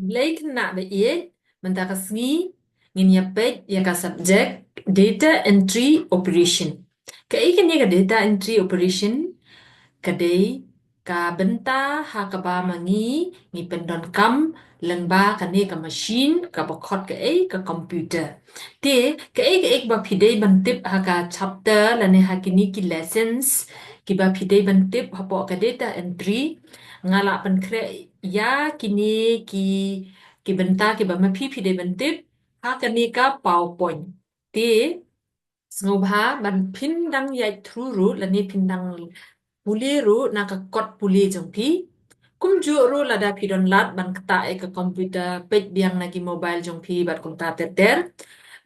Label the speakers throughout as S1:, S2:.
S1: Blake nak beit mentaka sengi nginyapet ya ka subject data entry operation. Kai kan ya ka data entry operation kadai ka benta ha ka ba mangi ngi pendon kam lang ba ka ne ka machine ka ba khot ka computer. Te ka ek ba phidei ban tip ha ka chapter la ne ha kini ki lessons ki ba phidei ban tip ha po ka data entry ngala pan kre ya kini ki benta ki ba ma phidei ban tip ha ka ne ka PowerPoint. Te Sngobha ban pindang yai truru la ne pindang puliru nakakot puli jong pi. Kum ju ru lada pi don lat ban kata ke komputer pej biang nagi mobile jong pi bat kum ta ter.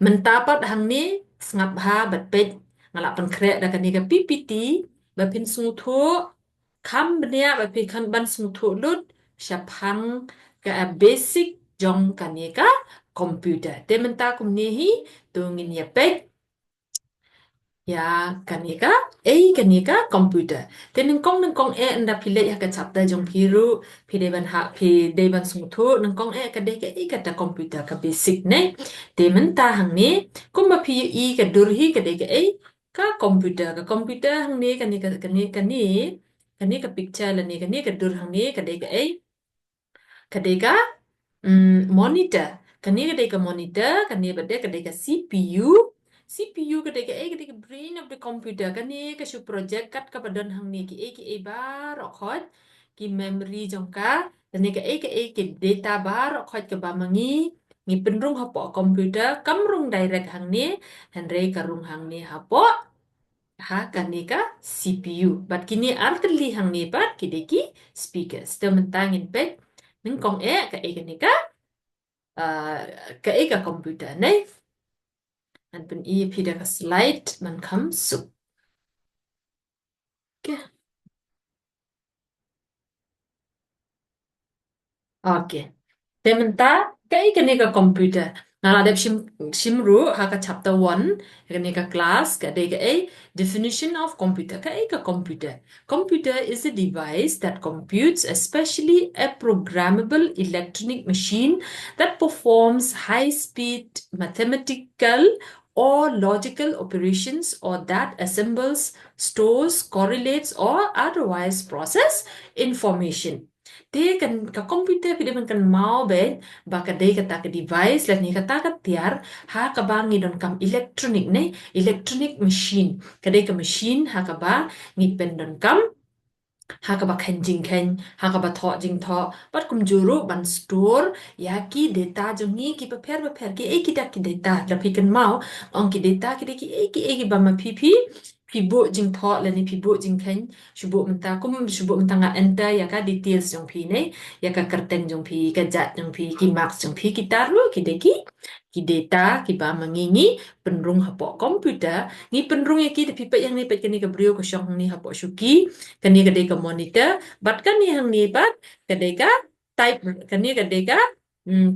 S1: Mentapat hang ni sngap ha bat pej ngalak pan krek da kani ke PPT bat pin sungu thu kam benia bat pin kan ban sungu thu lut syapang ke basic jong kani ka komputer. Te menta kum ni hi tungin ya pej ya kanika kanika komputer nengkong anda pilih ya ke chapter jong piru pide ban ha pide ban sung thu nengkong ka de ke kata komputer ka basic ne te menta hang ni kum ba pi ka dur hi ka de ke ka komputer hang ni kani ka picture la ni kani ka dur hang ni ka de ke ka monitor kani ka monitor kani ba de ka CPU CPU kadeka brain of the computer kani ka shu project kat ka padon hang ni ki bar khot ki memory jongka kani ka data bar khot ka ba mangi ngi penrung hapo komputer kamrung direct hang ni hanre karung hang ni hapo ha kani ka CPU bat kini artli hang ni pat kideki speakers tementangin pet ningkong kani ka komputer nei and bin pida ka slide man kam su. Okay. Okay. Tementa kani ka computer. Nala dep shimru ha ka chapter 1 kani ka class ka de ka definition of computer ka computer. Computer is a device that computes, especially a programmable electronic machine that performs high-speed mathematical or logical operations or that assembles, stores, correlates or otherwise process information. Dia kan ka komputer pide man kan mau ben ba ka dei kata ka device la ni kata ka tiar ha ka ba ngi don kam electronic machine ka dei ka machine ha ka ba ngi pen don kam ha ka ba khen jing khen ha ka ba tho jing tho pat kum juru ban store ya ki data jong ni ki pa pher ki data la pi kan mau ong ki data ki ba ma pi bu jing tho la ni pi bu jing khen shubu menta nga enter ya ka details jong pi ne ya ka kerten jong pi ka jat jong pi ki marks jong pi ki taru ki data ki ba mangingi penrung hapo komputer ngi penrung ya ki de pipet yang ni pet kani ka brio ko syong ni hapo shuki kani ka deka monitor bat kani hang ni bat ka type kani ka deka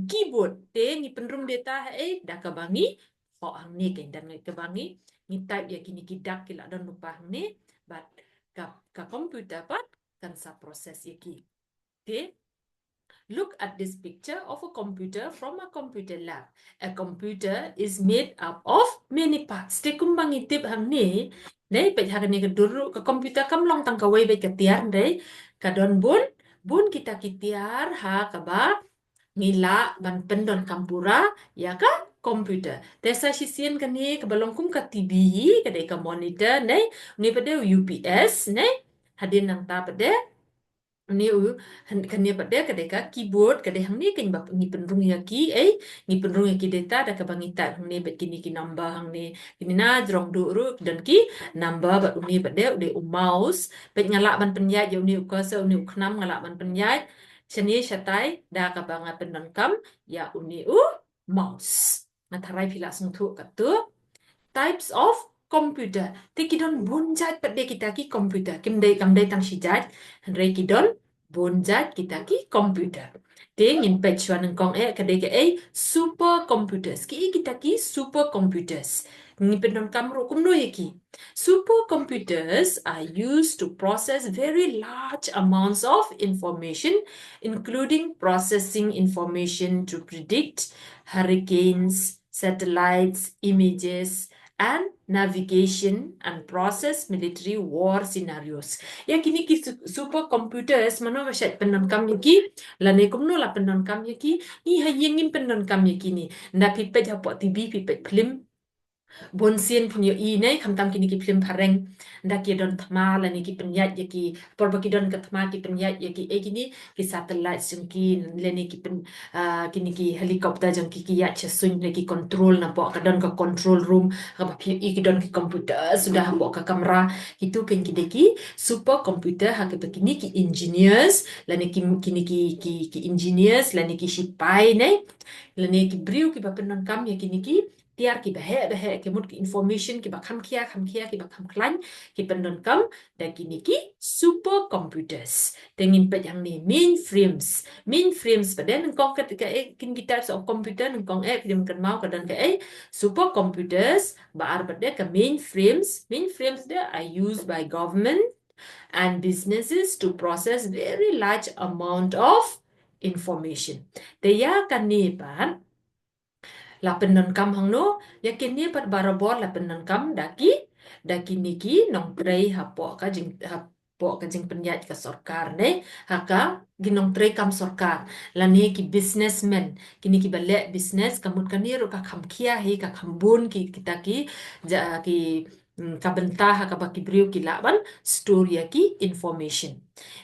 S1: keyboard te ni penrung data da ka bangi ho hang ni ke dan ka bangi ni type ya kini kidak kila don lupa hang ni bat ka computer bat kan sa proses ya ki te look at this picture of a computer from a computer lab. A computer is made up of many parts. Te kumbang itip hang ni, nei pet hang ni keduru ke computer kam long tang kawai be ketiar nei kadon bun kita kitiar ha kaba ngila ban pendon kampura ya ka computer. Desa sisien kani kebalong kum ka TV kadai ka monitor nei ni pada UPS nei hadin nang ta pada ni kanya pada kadeka keyboard kadai hang ni kan bap ni penrung ya ki ni penrung ya ki data da ka bangita hang ni bet kini ki number hang ni kini na jrong du ru dan ki number bat uni pada ude mouse bet ngalak ban penyat ya uni cursor uni knam ngalak ban penyat chani shatai da ka banga pendan kam ya uni mouse na tharai phila sung thu ka tu types of computer te kidon bunjat pada kita ki computer kim dai kam dai tang shijat handrai kidon bunjat kita ki computer te ngin page wan kong kadai ke super computers ki kita ki super computers Ni penon kam ro kum no yaki. Supercomputers are used to process very large amounts of information, including processing information to predict hurricanes, satellites, images, and navigation and process military war scenarios. Yang kini ki supercomputers mano masyad penon kam yaki, lane kumno la penon kam yaki, ni hayengin penon kam yaki ni. Na pipet hapok TV pipet film Bonsian punyo I nei kamtam kini ki film pareng nda ki don thma la ni ki penyat ya ki porba ki don ka thma ki penyat ya ki kini ki satellite jeng ki le ni ki pen kini ki helikopter jeng ki ya chesun le ki control na po ka don ka control room ka pa I ki don ki komputer sudah po ka kamera itu pen ki deki super computer ha ke kini ki engineers la ni ki kini ki engineers la ni ki shipai nei la ni ki briu ki pa penon kam ya kini ki tiar ki bahe ki mut ki information ki ba kham kia ki ba kham klan ki pendon kam da kini ki supercomputers tengin pet yang ni mainframes pada nang kong ketika kin ki types of computer nang kong film kan mau kadan ke supercomputers ba ar pada ke mainframes they are used by government and businesses to process very large amount of information te ya kan ni pan la penon kam hang no yakin ni pat barabor la penon kam daki niki nong trei hapo ka jing hapo ka jing penyat ka sorkar ne haka ginong trei kam sorkar la ne ki businessman kini ki bale business kamut kaniro ka kham khia he ka khambun ki kita ki ja ki ka bentah ka baki briu ki laban story ki information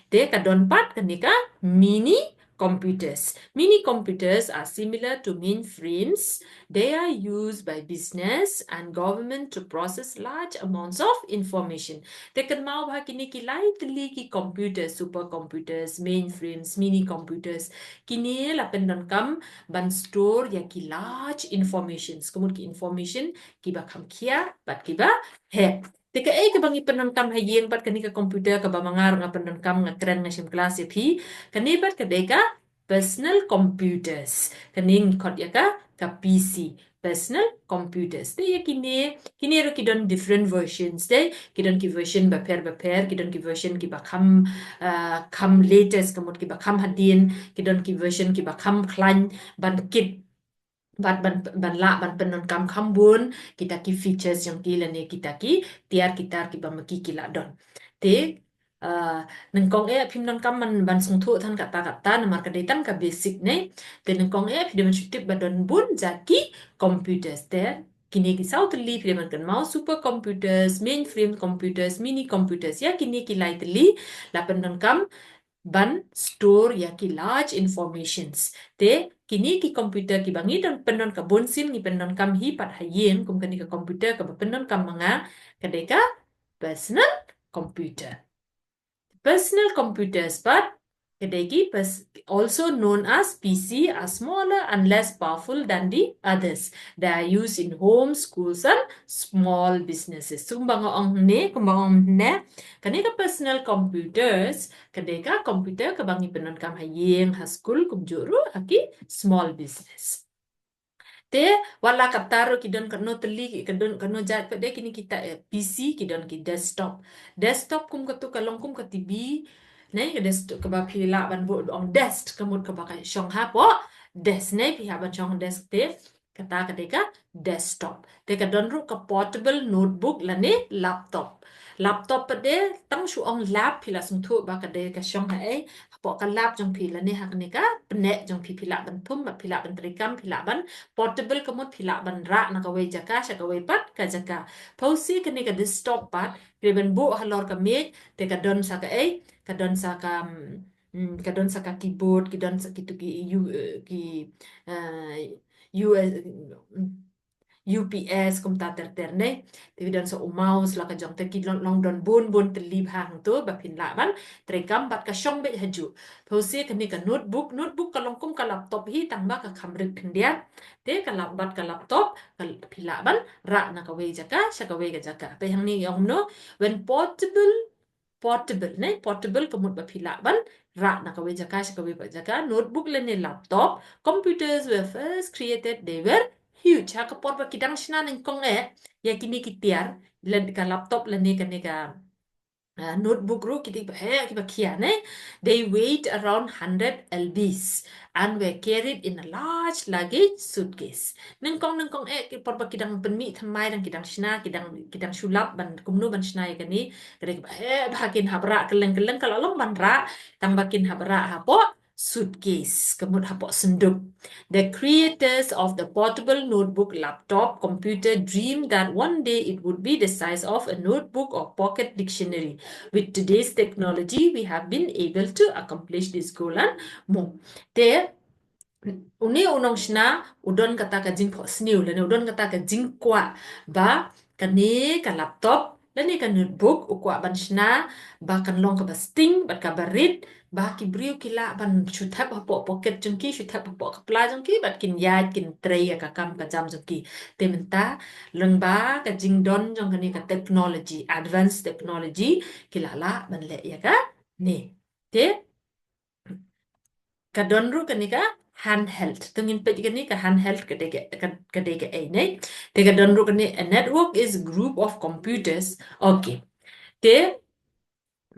S1: te ka don pat kanika mini computers are similar to mainframes. They are used by business and government to process large amounts of information. Tekan mau bah kini ki lai teli ki computers, supercomputers, mainframes, mini computers. Kini la pendon kam ban store ya ki large informations. Kemudian ki information ki ba kam kia bat ki ba he. Teka ke bangi penon kam hayeng pat kani ka komputer ka ba mangar nga penon kam nga kren nga sim kelas ya phi kani pat ka deka personal computers kaning kot ya ka PC personal computers te ya kini ro kidon different versions te kidon ki version baper kidon ki version ki bakam kam latest kamot ki bakam hadin kidon ki version ki bakam klan ban kit ban penon kam kambun kita ki features yang ki lane kita ki tiar ki bamaki ki la don te nengkong phim non kam man ban sung thu than kata namar ka tan ka basic ne te nengkong phim man shutip badon bun jaki computers te kini ki south li phim man kan mau super computers mainframe computers mini computers ya kini ki light li la penon kam ban store ya ki large informations te kini ki computer ki bangi don penon ka bonsim ni penon kam hi pat hayen kum kani ka computer ka penon kam manga kadeka personal computer Personal computers, but also known as PC, are smaller and less powerful than the others. They are used in homes, schools, and small businesses. So, kaneka personal computers, kaneka computer kabangi penon kam hayeng ha school kumjuru haki small business. Te wala kaptaro kidon kano teli kidon kano jat pede kini kita PC kidon ki desktop kum katu kalong kum ka TV nei ke desktop ka ba phila ban bo ong desk kamut ka ba ka shong ha po desk nei phi ha ban shong desk te kata ka desktop te ka don ru ka portable notebook la ne laptop pede tang shu ong lap phila sung thu ba ka de ka shong ha e po ka lap jong phila ne ha ne ka pne jong phila ban thum ba phila ban trikam phila ban portable kamut phila ban ra na ka we jaka sha ka we pat ka jaka pausi ka ne ka desktop pat ke ban bu halor ka me te ka don sa ka don sa ka don sa ka keyboard ki don sa ki tu ki ki US UPS kum ta ter ne ti don so mouse la ka jong te ki long don bon teli hang tu ba phin la ban trekam bat ka shong be haju phosi ka ni ka notebook ka long kum ka laptop hi tang ba ka khamrik phin dia te ka bat ka laptop ka phila ban ra na ka we jaka sha ka we ga jaka pe hang ni yong no when portable kamut ba phila ban ra na ka we jaka sha ka we ba jaka notebook le ne laptop computers were first created they were huge. Ha kapor ba kidang shna ning kong ya kini kitiar len ka laptop lani ka notebook ro kita kian they weighed around 100 lbs and were carried in a large luggage suitcase nengkong ki porba kidang penmi thamai dan kidang shna kidang sulap ban kumnu ban shna ya kani kede bakin habra keleng kalau long ban ra tang bakin habra hapo suitcase kemud hapo senduk. The creators of the portable notebook laptop computer dreamed that one day it would be the size of a notebook or pocket dictionary. With today's technology, we have been able to accomplish this goal and more. There, uni unong shna udon kata ka jing sniu lene udon kata ka jing kwa ba kani ka laptop lene ka notebook ukwa ban shna ba kan long ka ba sting ba ka barit ba ki briu kila ban shutap hapo pocket jungki shutap hapo kapla jungki ba kin yad kin tray ka kam ka jam jungki tementa leng ba ka jing don jong kani ka technology advanced technology kila la ban le ya ka ni te kadonru kanika handheld tungin pej kani ka handheld kadege ne te kadonru kani a network is a group of computers okay te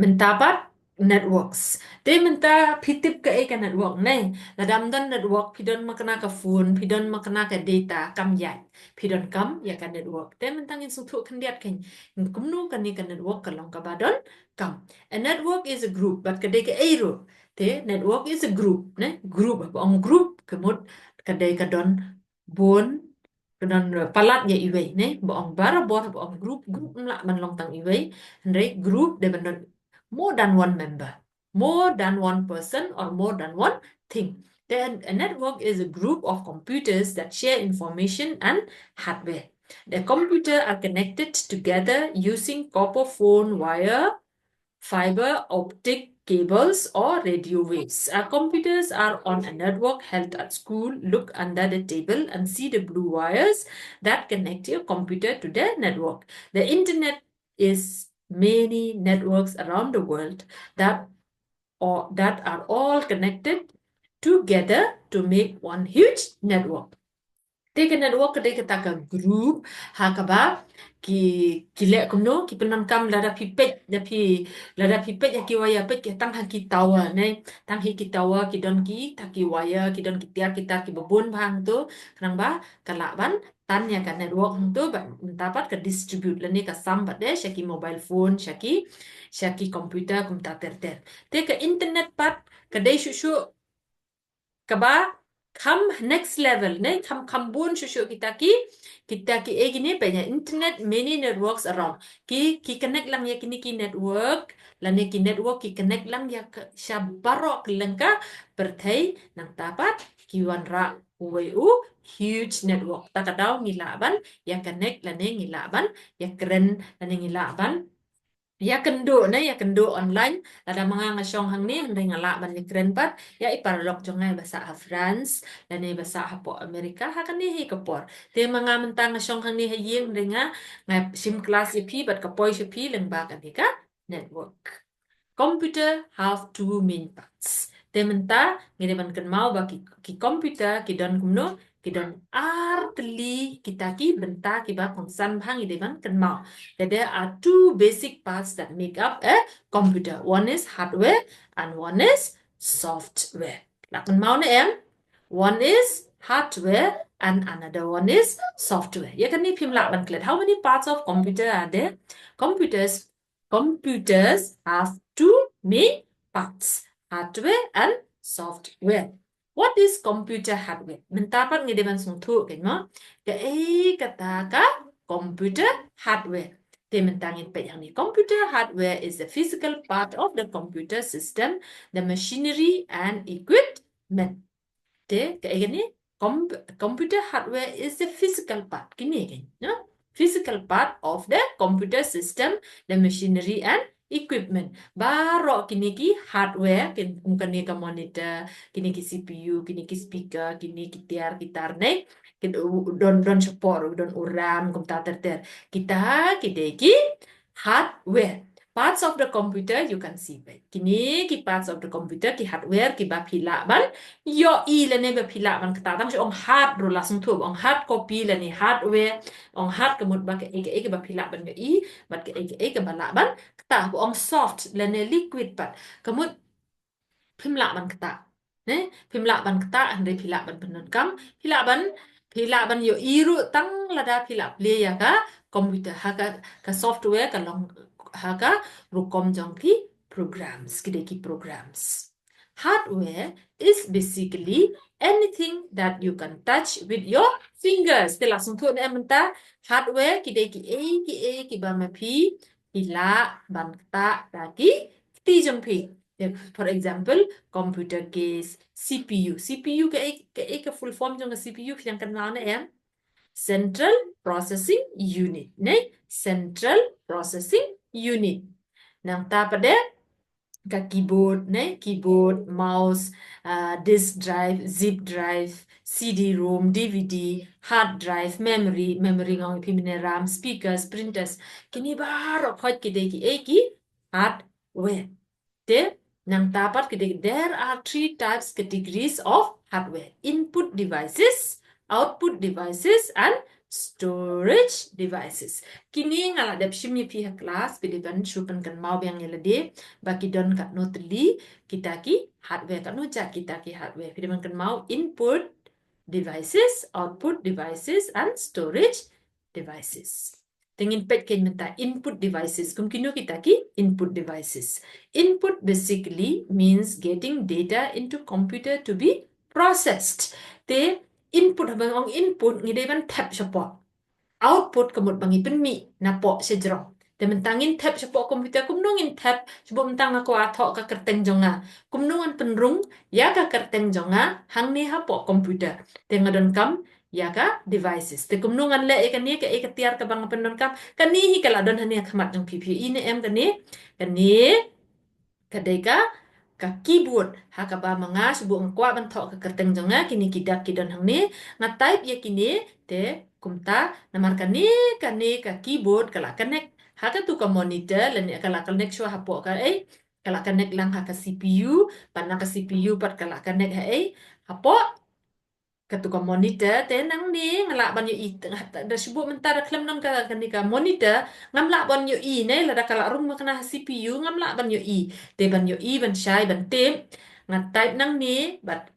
S1: mentapat networks te menta pitip ka network ne ladam dan network pidon makna ka phone pidon makna ka data kam ya pidon kam ya ka network te mentangin suthu khandiat kan kumnu kani ka network kalong ka badon kam a network is a group but kadege ro te network is a group ne group bong group kemut kadai kadon bon kadon palat ya iwe ne bong bara bor bong group la man long tang iwe andre group de bandon more than one member, more than one person, or more than one thing. Then a network is a group of computers that share information and hardware. The computers are connected together using copper phone wire, fiber optic cables, or radio waves. Our computers are on a network held at school. Look under the table and see the blue wires that connect your computer to the network. The internet is many networks around the world that are all connected together to make one huge network. Take a network take a group hakaba ki le kumno ki penan kam lada pipet da pi lada pipet ya ki waya pet ki tang haki tawa ne tang hiki tawa ki don ki taki waya ki don ki tiar kita ki bebun bang tu kenang ba kalaban tan ya ka network tu ba dapat ke distribute lani ka sam ba de shaki mobile phone shaki computer kum ta ter take internet pat ka dei shushu kaba kam next level ne kam bun shushu kita ki gini banyak internet many networks around ki connect lang ya kini ki network lani ki network ki connect lang ya shabarok lengka perthai nang tapat ki wanra u huge network takadaw ngilaban ya connect lani ngilaban ya keren lani ngilaban ya kendo online ada mga ngasyong hang ni hangday ngala ban ni kren pat ya iparlok jongay basa ha France lani basa ha po Amerika ha kani hi kapor te mga mentang ngasyong hang ni hayeng nga ngay sim class ip bat kapoy si pi leng ba kan ka network. Computer have two main parts. Tementa ngene ban kan mau ba ki computer ki don kumno ki don artli kita ki benta ki ba konsan bang ide ban kan mau. There are two basic parts that make up a computer. One is hardware and one is software. Lah kan mau ne em? One is hardware and another one is software. Ya kan ni phim lak ban klet. How many parts of computer are there? Computers have two main parts, hardware and software. What is computer hardware? Mentapat ngideban sungtu kan mo? Kata ka computer hardware. Te mentangin pe yang ni. Computer hardware is the physical part of the computer system, the machinery and equipment. Te ni computer hardware is the physical part. Kini kan, no? Physical part of the computer system, the machinery and equipment. Baro kini ki hardware, kini ka monitor, kini ki CPU, kini ki speaker, kini ki tiar gitar ne, don support, don uram, kum ta ter. Kita ki hardware. parts of the computer you can see by. Kini ki parts of the computer ki hardware ki ba phila ban yo i le ne ba phila ban kata tang ong hard ro langsung tu ong hard copy le ni hardware ong hard kemut ba ke ba phila ban yo i bat ke ba la ban kata ong soft le ne liquid bat kemut phimla ban kata ne phimla ban kata andre phila ban benon kam phila ban yo i ru tang lada phila play ya ka computer ha ka software ka long haga rukom jongki programs kideki programs. Hardware is basically anything that you can touch with your fingers. Te langsung tu ne menta hardware kideki ki ba mapi pila ban ta daki ti jongpi. For example, computer case, CPU. CPU ke full form jong CPU yang kenal ne em. Central Processing Unit. Ne? Central Processing Unit. Nang ta pada ka keyboard, ne? Keyboard, mouse, disk drive, zip drive, CD-ROM, DVD, hard drive, memory ngong pimine RAM, speakers, printers. Kini baru khot ki hardware. Te nang tapat there are 3 types categories of hardware. Input devices, output devices, and storage devices. Kini ngala dap shimni pihak kelas pilihan syupan kan mau yang nyelade baki don kat noteli kita ki hardware kat nuja kita ki hardware pilihan kan mau input devices, output devices, and storage devices. Tengin pet ken menta input devices. Kumkino kita ki input devices. Input basically means getting data into computer to be processed. Te input habang input ngide ban tap siapa. Output kemut bangi penmi napo sejero. Te mentangin tap siapa komputer kumnungin tap sebab mentang aku atok ka kerteng jonga. Kumnungan penrung ya ka kerteng jonga hang ni hapo komputer. Te ngadon kam ya ka devices. Te kumnungan le ikan ni ke tiar ka bang pendon kam kani hi kala don hani khamat jong PPE ni em kani kadeka ka keyboard ha ka ba manga subu ngkwa ban thok ka kerteng jonga kini kidak kidon hang ni nga type ya kini te kumta namar kani ka keyboard kala connect ha ka tu ka monitor lan kala connect shwa hapo ka kala connect lang ha ka CPU pan ka CPU pat kala connect ha hapo ketuka monitor tenang ni ngelak ban yo i da sibuk mentara klem nam ka ka monitor ngamlak ban yo i ne la da kala rum kena CPU ngamlak ban yo i te ban yo i ban shai ban tem ngat type nang ni bat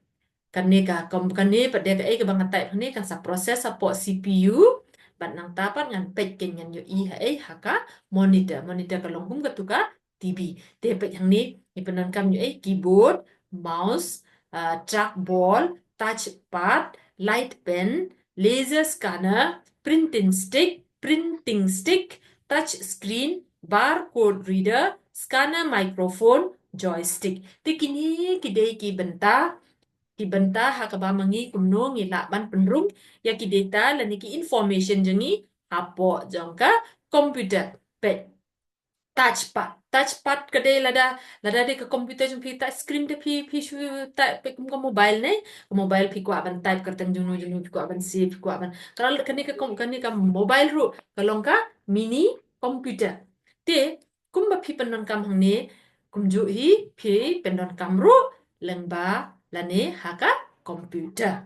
S1: kan ni ka kom kan ni pat de ka bang type ni kan sa proses apo CPU bat nang tapat ngan pet ken ngan yo i ha ka monitor ka longhum ketuka TV te pet yang ni penan kam yo keyboard mouse trackball touchpad, light pen, laser scanner, printing stick, touch screen, barcode reader, scanner microphone, joystick. Ti kini kidei ki benta ha ka ba mangi kumno ngi ban penrung ya ki data la ni ki information jengi apo jongka computer pet touchpad kedai lada de ke komputer jung pi touch screen de pi shu type pe kum mobile ne mobile pi kwa ban type kerteng junu pi kwa ban save pi kwa ban kalau kani ka mobile ru kalong ka mini computer te kum ba pi penon kam hang ne kum ju hi pi penon kam ru lengba lane haka computer.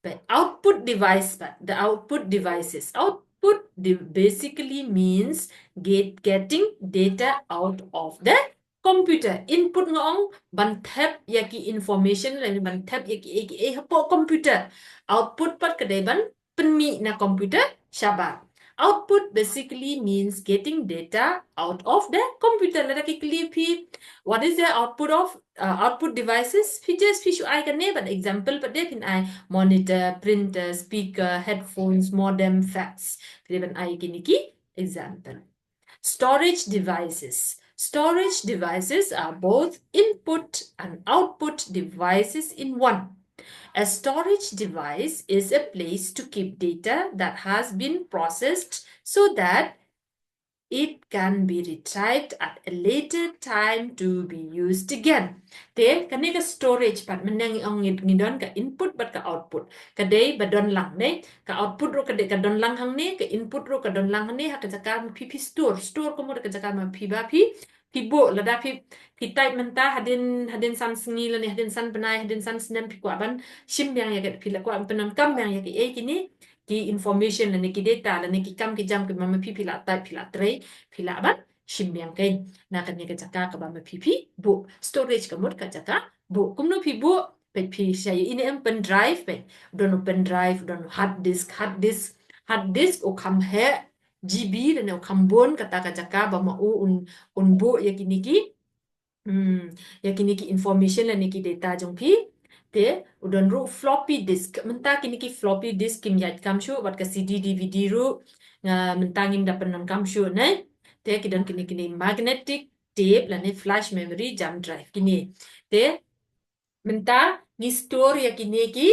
S1: But output device, the output devices. Output basically means getting data out of the computer. Input ngong ban tap yaki information lain ban tap yaki hapo computer. Output pat kedai ban penmi na computer syabat. Output basically means getting data out of the computer. Lada ki klipi. What is the output of output devices? Features fish I can name an example, but they can I monitor, printer, speaker, headphones, modem, fax. Even I can example. Storage devices. Storage devices are both input and output devices in one. A storage device is a place to keep data that has been processed so that it can be retrieved at a later time to be used again. Te kani ka storage pat menang ong ngidon ka input bat ka output. Kadai badon lang ne ka output ro kadai ka don lang hang ne ka input ro ka don lang ne ha ka jaka pp store ko mo ka jaka ma pi ba pi bo la da pi type menta hadin san sngi la ne hadin san penai hadin san snem pi kwa ban shim yang ya ka pi la kwa penan kam yang ya ki kini ki information la ne ki data la ne ki kam ki jam ki mama pi la type pi la tray pi la ban shim yang kain na kan ne ka jaka ka ba ma pi bu storage ka mut ka jaka bu kumno pi bu pe pi saya ini em pen drive pe don pen drive don hard disk o kam he GB dan o kambon kata ka jaka ba ma un bu ya kini ki ya kini ki information la ne ki data jong pi te udon ru floppy disk menta kini ki floppy disk kim yat kam shu wat ka CD DVD ru nga menta ngim da penan kam shu ne te kidan kini magnetic tape la ne flash memory jam drive kini te menta ni store ya kini ki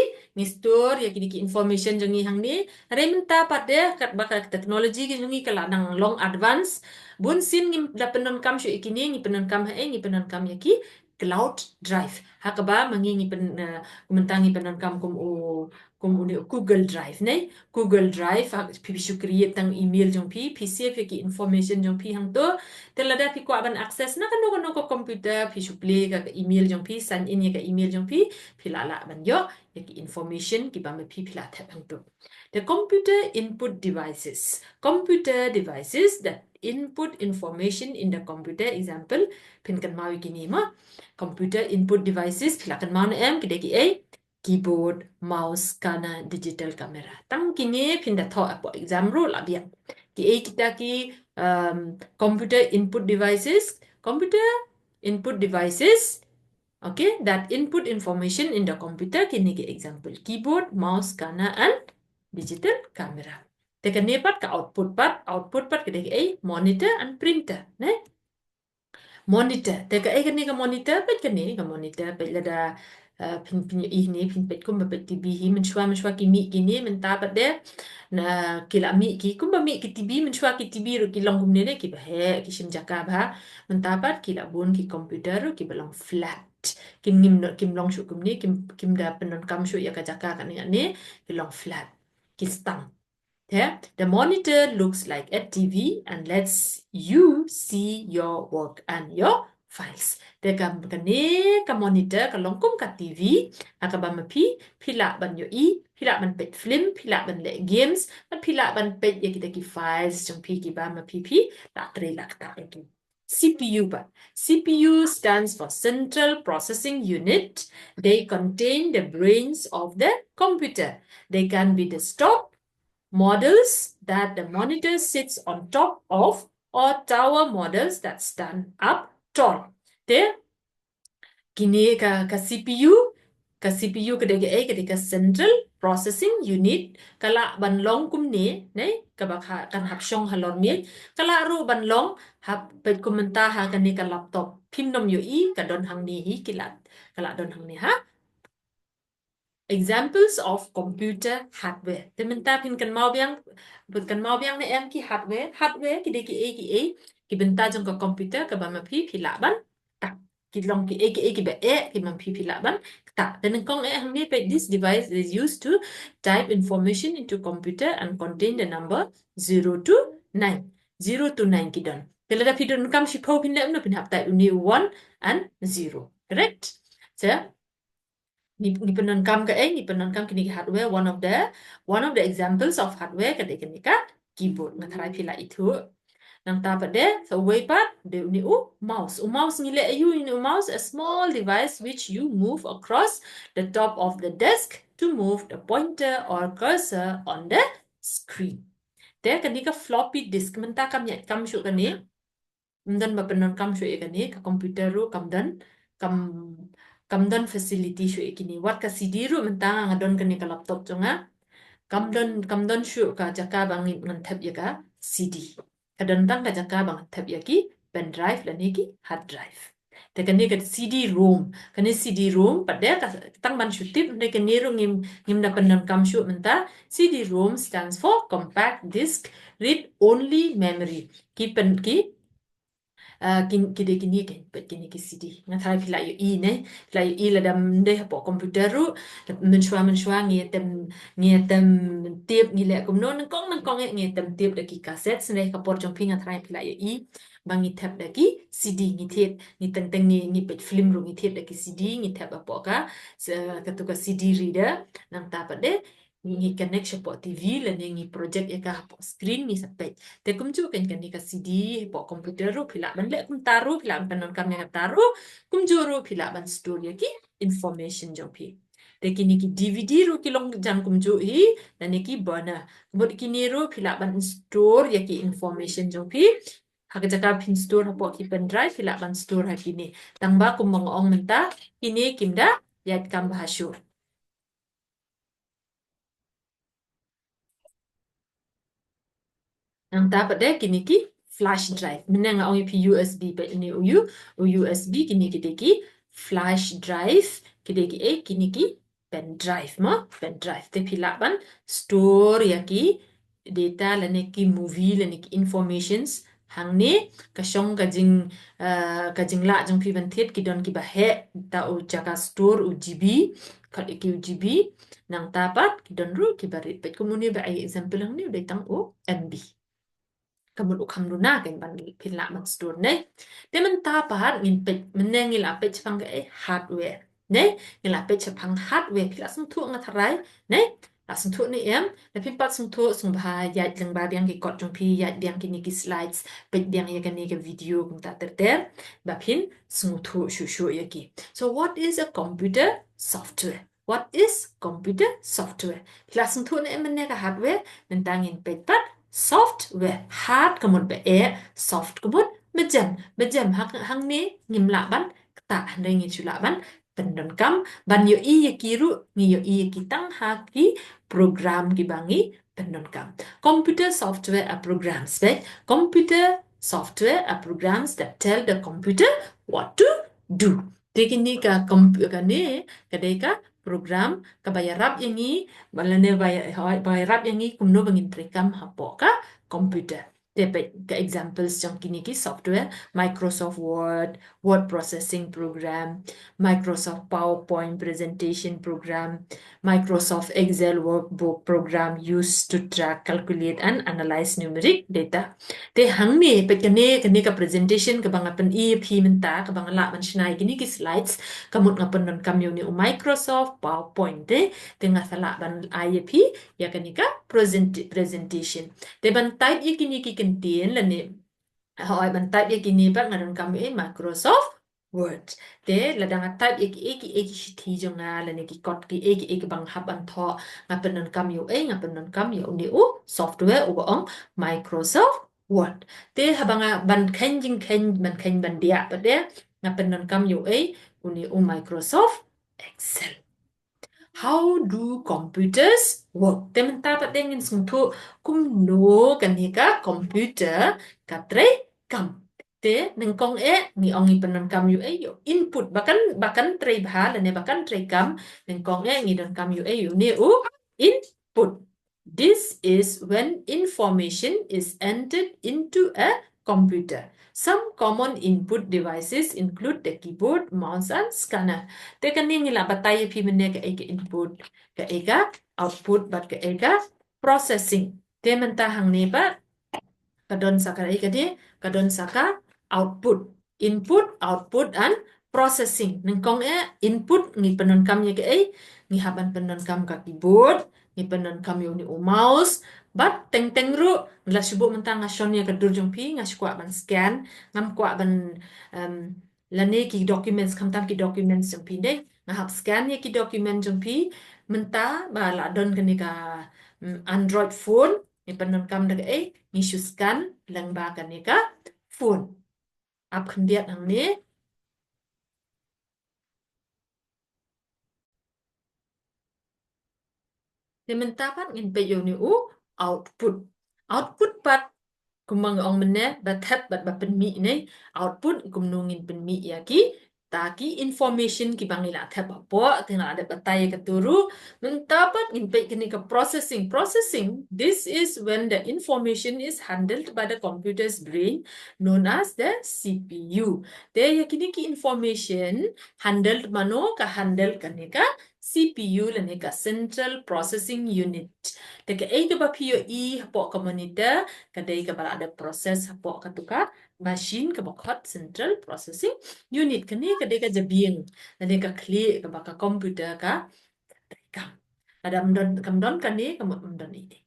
S1: information jongi hang ni re menta pada kat bakal teknologi ki jongi kala nang long advance bun sin ngim da penan kam shu ikini ngi penan kam ya ki cloud drive hakaba mangi ngi pen mentangi penan kam kum uni Google Drive ne Google Drive pi su create tang email jong pi save ki information jong pi hang to telada pi ko aban access na kan no ko computer pi su play ka email jong pi sign in ya ka email jong pi la ban yo ya ki information ki ba me pi la tap hang to the computer devices that input information in the computer example pin kan mawi kini ma computer input devices pila kan mau em ki keyboard mouse kana digital camera tang kini pinda tho apo exam rule abiang kita computer input devices okay that input information in the computer kini ki example keyboard mouse kana and digital camera tekani pat ka output pat ki monitor and printer ne monitor teka kani ka monitor pet kani ka monitor pet lada pin ini pin pet kum pet TV hi menshwa ki mi kini menta pat de na kila mi ki kum mi ki TV menshwa ki TV ru ki long kum ne ki ba he ki shim jaka ba menta pat kila bun ki computer ru ki belong flat kim long shu kum ni kim da penon kam shu ya ka jaka kan ni ki long flat ki stang. Yeah, the monitor looks like a TV and lets you see your work and your files. The ka monitor ka longkum ka TV akaba mapi pila ban yo pila ban pet film pila ban le games pila ban pet ya kita ki files jong pi ki ba mapi la tre la ta ki CPU ba CPU stands for Central Processing Unit. They contain the brains of the computer. They can be desktop models that the monitor sits on top of or tower models that stand up tall. There, kini ka CPU ka Central Processing Unit kala banlong kumni ne ka baka kan hapsyong halor mi kala ru banlong hap pet kumenta ha kani ka laptop pimnom yo ka don hang ni hi kala don hang ni ha examples of computer hardware. Tementa pin kan mau biang ne em ki hardware ki de ki benta jong ka computer ka ba ma pi la ban tak ki long ki ba ki ma pi la ban tak then kong hang ni pe this device is used to type information into computer and contain the number 0 to 9 ki don pela da pi don kam shi po pin le no pin hap type ni 1 and 0 correct so ni penankam ni penankam kini hardware one of the examples of hardware kini ka keyboard ngatarai pila itu nang tapat de so way part de ni mouse ngile ni mouse a small device which you move across the top of the desk to move the pointer or cursor on the screen de kini ka floppy disk menta kam ya kam shu kani dan ba penankam shu kani ka computer ru kamdon facility shu ikini wat ka CD ru menta ngadon kani ka laptop jonga kamdon shu ka jaka bangin ngan tab ya ka CD kadon tang ka jaka bang tab ya ki pen drive la ki hard drive Te kan ni kat CD-ROM. Kan ni CD-ROM pada tang ban syutip ne kan ni ro ngim da penon kam syut menta CD-ROM stands for compact disk read only memory. Ki kini kini kan kini ki CD ngat hai pila yu I ne pila yu I la dam de po komputer ru menshwa ngi tem tiep ngi le kum no nang kong ngi tem tiep de ki kaset sne ka por jong pinga thai pila yu I bang ngi tap de ki CD ngi thet ngi teng ngi pet film ru ngi thet de ki CD ngi tap apa ka ka tu ka CD reader nang ta pa de ngi connect po TV la ngi project ya ka po screen ngi sapet te kum chu kan ni ka CD po komputer ru phila ban le kum taru phila ban non kam ya taru kum ju ru phila ban store ya ki information jong phi te kini ki DVD ru ki long jang kum ju hi na ni ki burner bot kini ru phila ban store ya ki information jong phi hak jaka pin store po ki pen drive phila ban store ha kini tangba kum mong ong menta kini kimda yat kam bahasur Ang dapat deh kini ki flash drive. Menang ang pi USB pa ini USB kini kita ki flash drive kita ki kini ki pen drive pen drive te pila ban store ya ki data lane ki movie lane ki informations hang ne kasyong kajing la jong pi ban thet ki don ki ba he ta u jaka store u GB kat ki u GB nang tapat ki don ru ki barit pet kumuni ba ai example hang ni udah tang u MB kamun ukam luna kan ban pin la man store ne te man ta par ngin pe man ne ngila pe chpang ke hardware ne ngila pe chpang hardware pila sung thu nga tharai ne la sung thu ne em la pin pat sung thu sung ba ya jeng ba biang ki kot jong pi ya biang ki ni ki slides pe biang ya kan ni ke video kum ta ter ter ba pin sung thu shu shu ya ki so what is a computer software what is computer software pila sung thu ne man ne ka hardware man tangin pe pat software hard kemud be soft kemud bejam hang ni ngim la ban ta handai ngi chu la ban pendon kam ban yo I ye kiru ngi yo I ye kitang ha ki program ki bangi pendon kam computer software are programs right computer software are programs that tell the computer what to do tekini ka computer ka ni kadai ka program kabayarap yang ni balane bayarap yang ni kumno bangin trekam hapo ka computer Dapat ke examples jang kini ki software Microsoft Word, word processing program, Microsoft PowerPoint presentation program, Microsoft Excel workbook program used to track, calculate and analyze numeric data. Te hang ni pet kene ka presentation ka bang apen EP menta ka bang la man shnai kini ki slides kamut ngapen non kamyo ni Microsoft PowerPoint te ngasala ban IEP ya kanika presentation te ban type ye kini ki kentien la ne hoi ban type ye kini ba ngadon kami Microsoft Word te la dang type ye ki thi jonga la ne ki kot ki bang hab an tho ngapen non kamyo ngapen non kamyo ni software u ong Microsoft Word te habanga ban ban dia pa de ngapen non kamyo uni Microsoft Excel How do computers work? Temen dapat dengan sentuh kumno kanika computer katre kam. Te nengkong ni ongi penon kam yu yo input bahkan tray bahal dan bahkan tray kam nengkong ni don kam yu yo ni input. This is when information is entered into a computer. Some common input devices include the keyboard, mouse, and scanner. Te kan ni ngila batay pi mene ka ega input, ka ega output, but ka ega processing. Te mentahang ni ba kadon saka ega di, kadon saka output. Input, output, and processing. Nengkong input ni penon kam ye ka ni haban penon kam ka keyboard, ni penon kam yo ni mouse, but teng ru ngla sibuk mentang ngason ya kadur jong pi ngas kwa ban scan ngam kwa ban um, lane ki documents kam tam ki documents jong pi de ngahap scan ya ki document jong pi menta ba la don kan ka Android phone ni penon kam de ni shu scan lang ba kan ka phone ap khendiat ang ni Ni menta pat ngin pe yo ni output. Output pat Kumang ong mene bathat bat penmi ne output kumnungin penmi ya ki taki information ki bangila tha bapo tina ada bataya keturu mentapat impe kini ke processing. This is when the information is handled by the computer's brain known as the CPU. Te ya kini ki information handled mano ka handle kani ka CPU lene ka Central Processing Unit. Teka ay ka ba piyo i hapo ka monitor kadai ka bala ada proses hapo ka tuka machine ka bakot Central Processing Unit kani kadai ka jabing kadai ka klik ka baka komputer ka ka ada mdon kamdon kani kamut mdon ini.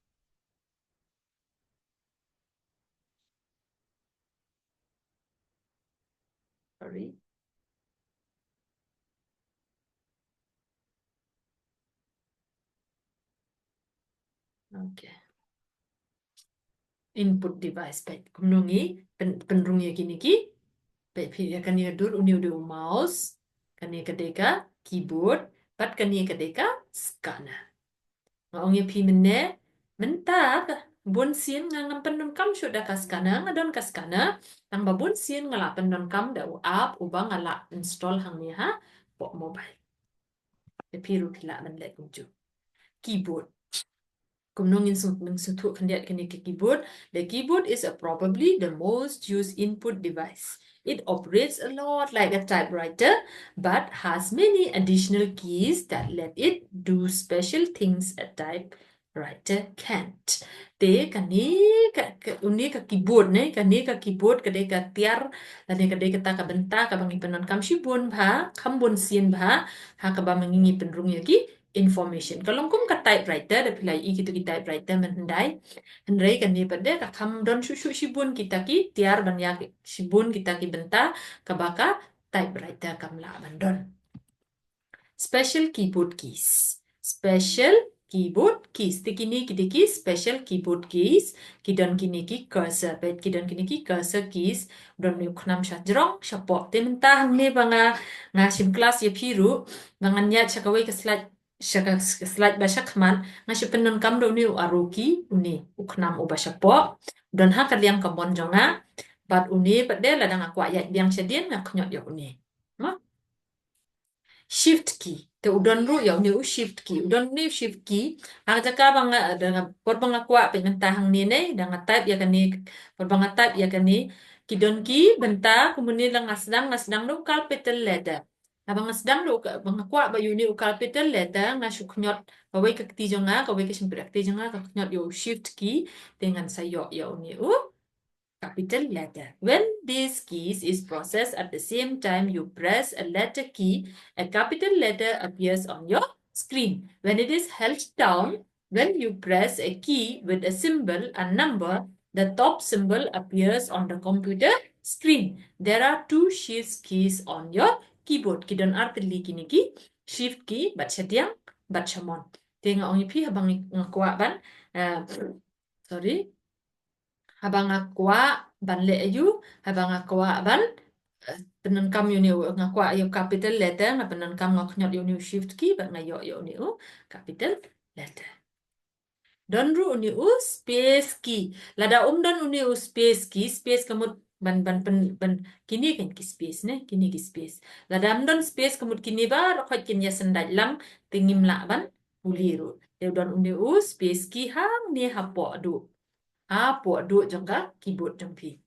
S1: Sorry. Okay. Input device baik kumnungi penrungi kini ki baik kani dur uni udah mouse kani kadai ka keyboard pat kani kadai ka scanner. Ngawangnya pi mene mentak bun sien ngangam pendon kam sudah kaskana ngadon kaskana nang babun sien ngalak pendon kam da app ubang ngalak install hang ni ha pok mobile. Pi ru pila menlek kunju. Keyboard. Kumnongin sutu kandiat kini ke keyboard. The keyboard is probably the most used input device. It operates a lot like a typewriter, but has many additional keys that let it do special things a typewriter can't. Te kani uni ka keyboard ne kani ka keyboard kade ka tiar kade kade kata ka benta ka bangi penon kam shibun bha kambon sien bha ha ka ba mangingi penrung yaki information. Kalau kum ka typewriter da pilai i gitu ki typewriter mendai hendrai kan ni pada ka kam don shushu shibun kita ki tiar ban ya shibun kita ki benta ka baka typewriter kam la bandon. Special keyboard keys. Special keyboard keys. Tikini kidiki special keyboard keys. Kidan kini ki cursor. Bet kidan kini ki cursor keys. Don ni uknam sya jerong syapok. Te mentah ni banga ngasim kelas ya piru. Bangan niat syakawai ke slide basya kman. Ngasih penon kam do ni aruki. Uni uknam uba syapok. Don ha kaliang kabon jonga. Bat uni pada ladang aku ayat biang syadien ngaknyot ya uni. Shift key. Te udon ru ya uni shift key. Udon ni shift key. Ang jaka bang dengan por bang akwa pe mentahang ni ne dengan type ya kani por bang type ya kani kidon key benta kemudian lang ngasdang lu capital letter. Abang ngasdang lu bang akwa ba uni capital letter ngasuk nyot kawai ke ti jonga kawai ke semprak ti jonga ka nyot yo shift key dengan sayo ya uni capital letter. When these keys is processed at the same time you press a letter key, a capital letter appears on your screen. When it is held down, when you press a key with a symbol and number, the top symbol appears on the computer screen. There are two shift keys on your keyboard. Kidon artili kini ki shift key baca tiang baca mon. Tengok orang pi abang ngakwa ban. Sorry. Habang akwa ban le ayu habang akwa ban penan kam yu ni ngakwa ayu capital letter na penan kam ngak nyot yu ni shift key ban ngayo yu ni capital letter. Don ru ni space key. Lada don ni space key space kamut ban kini kan ki space ne kini ki space. Lada don space kamut kini ba rakhot kin ya sendai lang tingim la ban uliru. Don ni space key hang ni hapo du. Apo do jangka keyboard jangpi.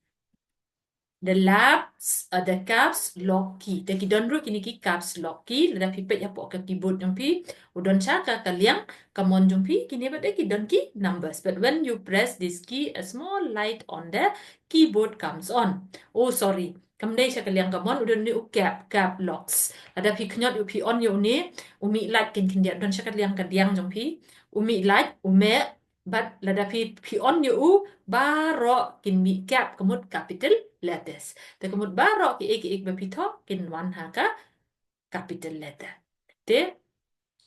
S1: The caps lock key. Te kidon ru kini ki caps lock key. Lada pipet ya po ke keyboard jangpi. Udon chaka kaliang kamon jangpi. Kini pada kidon ki numbers. But when you press this key, a small light on the keyboard comes on. Oh sorry. Kamdai siya kaliang kamon. Udon ni cap locks. Lada pi knyot yu pi on yu ni. Umi light kin kindia. Udon siya kaliang jangpi. Umi light. But lada pi on yu baro kin mi cap kemut capital letters. Te kemut baro ki ek bapito kin one haka capital letter. Te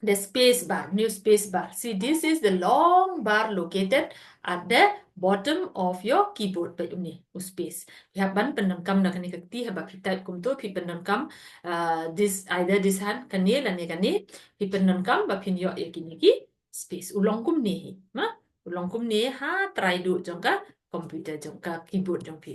S1: the space bar, new space bar. See, this is the long bar located at the bottom of your keyboard. But uni space. We have ban penangkam na kani kakti haba pi type kum to pi penangkam this either this hand kani lani kani pi penangkam ba pin yo ekini ki space ulong kum ni ma ulong kum ni ha try du jongka komputer jong ka keyboard jong pi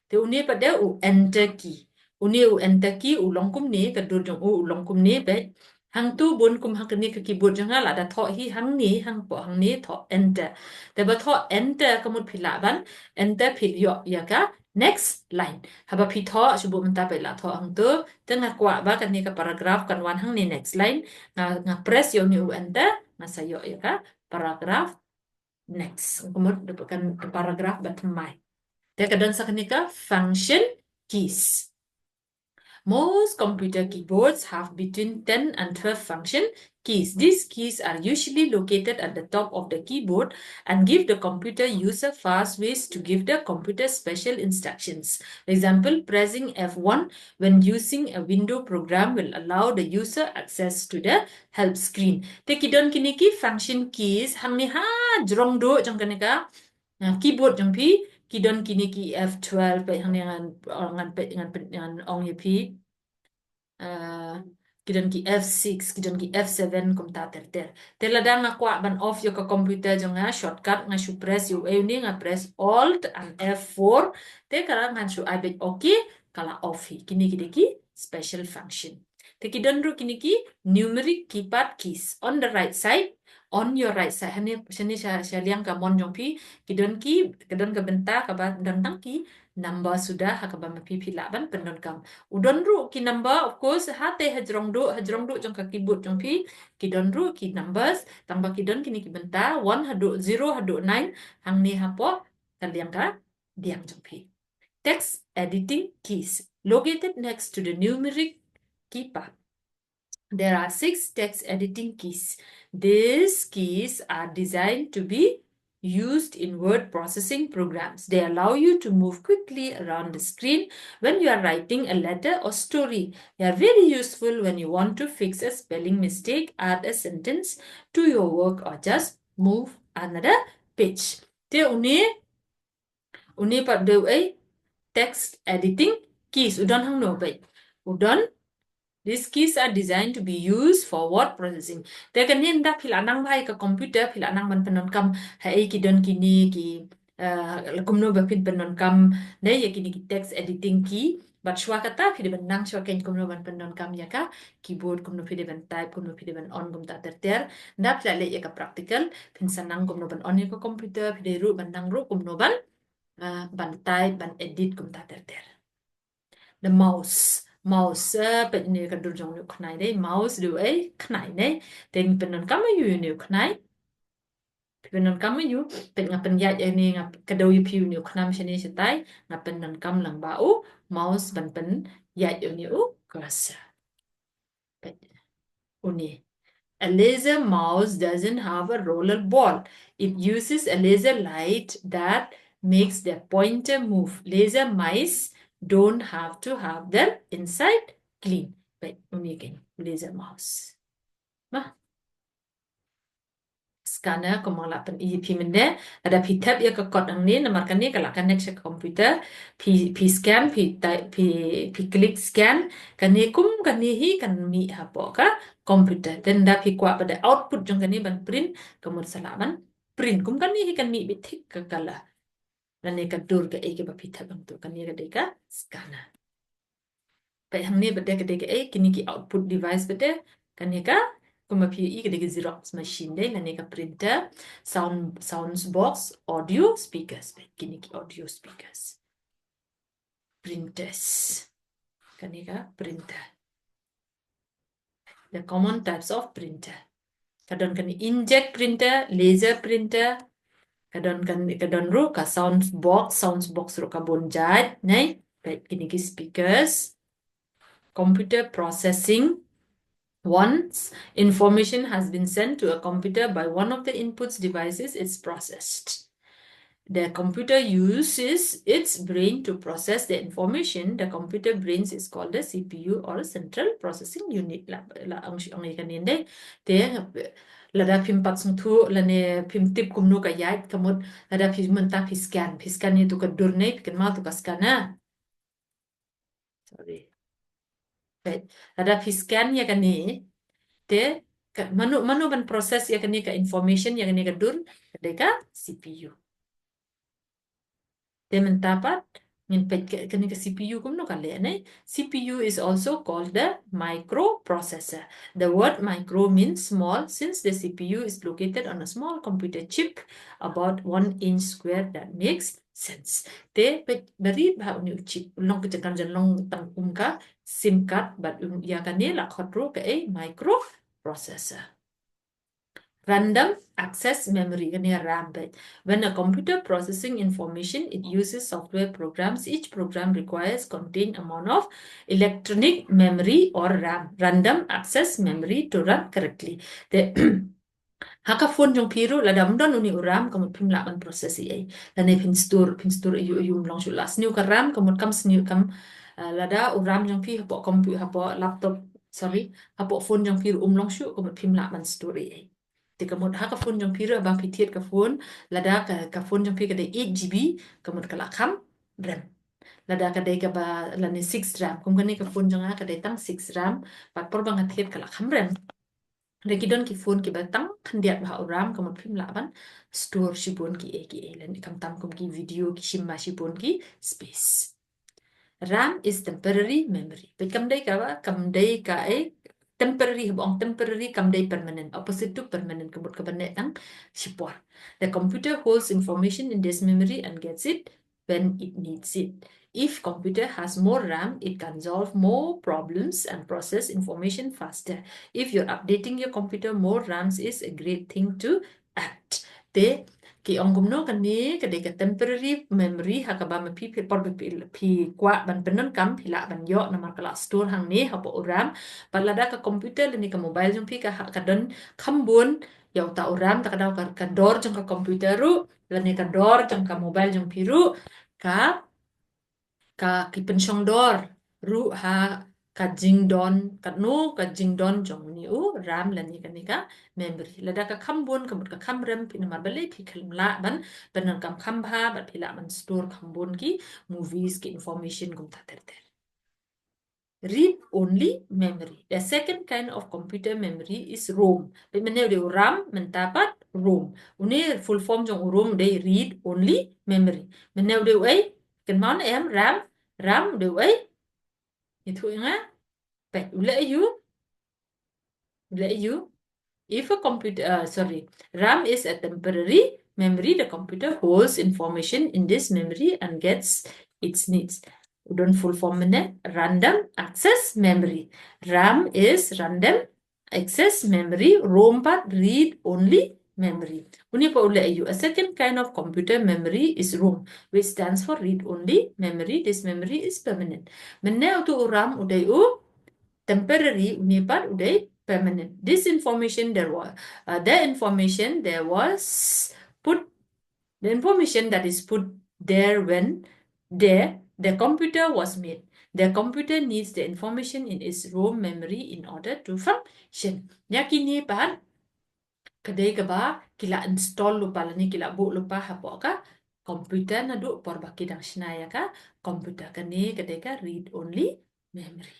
S1: te uni pada u enter key uni u enter key u long kum ni ka dur jong u long kum ni be hang tu bun kum hang ni ka keyboard jong la da tho hi hang ni hang po hang ni tho enter te ba tho enter kamut phila ban enter phil yo ya ka next line haba phi tho subu menta pe la tho hang tu tengah kwa ba kan ni ka paragraph kan wan hang ni next line nga press yo ni u enter nga sayo ya ka paragraph next kemudian dapatkan paragraph bottom mai dia kadang saknika function keys. Most computer keyboards have between 10 and 12 function keys. These keys are usually located at the top of the keyboard and give the computer user fast ways to give the computer special instructions. For example, pressing F1 when using a window program will allow the user access to the help screen. Te kidon kini ki function keys hang ni ha jrong do jang kaneka keyboard jang pi kidon kini ki F12 pe hang ngan ong ye pi kidon ki F6 kidon ki F7 kum ta ter ladang akwa ban off yo ka computer jonga shortcut nga shu press yo ni nga press alt and F4 te kala ngan shu I bet okay kala off hi kini ki special function te kidon ru kini ki numeric keypad keys on the right side on your right side hani sini saya liang ka mon jong pi kidon ka bentar ka ba dantang ki number sudah hakaba mapi pila ban pendon kam udon ru ki number of course hate hajrong do jong ka keyboard jong pi kidon ru ki numbers tambah kidon kini ki bentar 1 hadu 0 hadu 9 hang ni hapo kaliang ka diang jong pi text editing keys located next to the numeric keypad. There are 6 text editing keys. These keys are designed to be used in word processing programs. They allow you to move quickly around the screen when you are writing a letter or story. They are very useful when you want to fix a spelling mistake, add a sentence to your work, or just move another page. Te uni pat do text editing keys udon hang no bai. Udon these keys are designed to be used for word processing. Te kanin da pilanang bhai ka computer pilanang man penon kam hai ki don kini ki kumno ba pin penon kam ne ye kini ki text editing key but shwa kata pide ban nang shwa ken kumno ban penon kam ya ka keyboard kumno pide ban type kumno pide ban on kum ta ter da pla le ya ka practical pin sanang kumno ban on ya ka computer pide ru ban nang ru kumno ban type ban edit kum ta ter the mouse pe ni ka dur jong lu khnai dei mouse du khnai nei ten penon kam yu ni khnai penon kam yu pe nga pen ya ni nga ka do yu piu ni khnam shani shitai nga penon kam lang ba u mouse ban pen ya yu ni u cursor pe uni a laser mouse doesn't have a roller ball. It uses a laser light that makes the pointer move. Laser mice don't have to have their inside clean. But only again, laser mouse. Nah. Scanner kumala pen EP mende ada pi tab ya ke kod ang ni nomor kan ni kalau connect ke komputer pi scan pi klik scan kan ni kum kan ni hi kan mi hapo ka komputer dan da pi kwa pada output jong kan ni ban print kemud salaman print kum kan ni hi kan mi bitik ke kala dan ni ka dur ke ke ba pi tab tu kan ni ka deka scanner pa hang ni bede ke kini ki output device bede kan ni ka kuma pi ke deka Xerox machine de kan ni ka printer sounds box audio speakers kini ki audio speakers printers kan ni ka printer the common types of printer kadon kan inkjet printer laser printer kadon ru ka sounds box ru ka bonjat nei kini ki speakers computer processing. Once information has been sent to a computer by one of the inputs devices, it's processed. The computer uses its brain to process the information. The computer brains is called the CPU or Central Processing Unit. Lada pim pat sung thu lane pim tip kumno ka yait kamut lada pim menta piskan ni tu ka durne pikan ma tu ka skana. Sorry. Lada piskan ya kan ni te manu ban proses ya kan ni ka information ya kan ni ka dur ka CPU. Temen tapat ngin pet kani ka CPU kum no kale ne. CPU is also called the microprocessor. The word micro means small since the CPU is located on a small computer chip about 1 inch square. That makes sense. Te pet bari ba uni chip long ke kan jan long tangkum ka SIM card but ya kane la khodro ka a microprocessor. Random access memory RAM. When a computer processing information, it uses software programs. Each program requires contain amount of electronic memory or RAM, random access memory, to run correctly. The haka phone jong piru la dam don uni uram kamut pim la ban proses ai la ne pin stur yu long chu las new ka ram kamut kam sniu kam lada uram jong pi hapo computer hapo laptop, sorry, hapo phone jong piru long shu kamut pim la ban story ai te kamut haka phone jong piru bang pitiet ka phone lada ka phone jong pi ka de 8 GB kamut kala kham ram lada ka de ka ba la ne 6 ram kum ka ne ka phone jong ka de tang 6 ram pat por bang athiet kala kham ram Rekidon ki phone ki batang kandiat bah ram kamot phim laban store shibon ki e lan kam tam kum ki video ki shimma shibon ki space. RAM is temporary memory. But kam dai ka e temporary bong temporary kam dai permanent. Opposite to permanent kamot ka banet tang shipor. The computer holds information in this memory and gets it when it needs it. If computer has more RAM, it can solve more problems and process information faster. If you're updating your computer, more RAMs is a great thing to add. Te ki ongumno kan ni kadai ka temporary memory hakaba ma pi por pi kwa ban penon kam pila ban yo namar kala store hang ni hapo RAM palada ka computer ni ka mobile jong pi ka don khambun yau ta RAM ta kadau ka dor jong ka computer ru lani ka dor jong ka mobile jong pi ru ka ki pensyong dor ru ha ka jingdon kat no ka jingdon jong ni ram lan ni ka memory lada ka khambun kamut ka khamrem pin mar bale phi khimla ban penan kam khambha bat phila man store khambun ki movies ki information kum ta ter ter read only memory. The second kind of computer memory is ROM. But mene de RAM mentapat ROM. Une full form jong ROM de read only memory. Mene de way kan mon em RAM de way itu nga pe ule you if a computer RAM is a temporary memory. The computer holds information in this memory and gets its needs. Udon full form mene random access memory. RAM is random access memory. ROM part read only memory. Uni pa ule ayu. A second kind of computer memory is ROM, which stands for read only memory. This memory is permanent. Mene utu RAM uday temporary uni part uday permanent. This information there was put the information that is put there when the computer was made. The computer needs the information in its ROM memory in order to function. Yakini pan kadai kaba kila install lupa lani kila bu lupa hapo ka computer na du por bakidang shinaya ka computer kani kadai ka read only memory.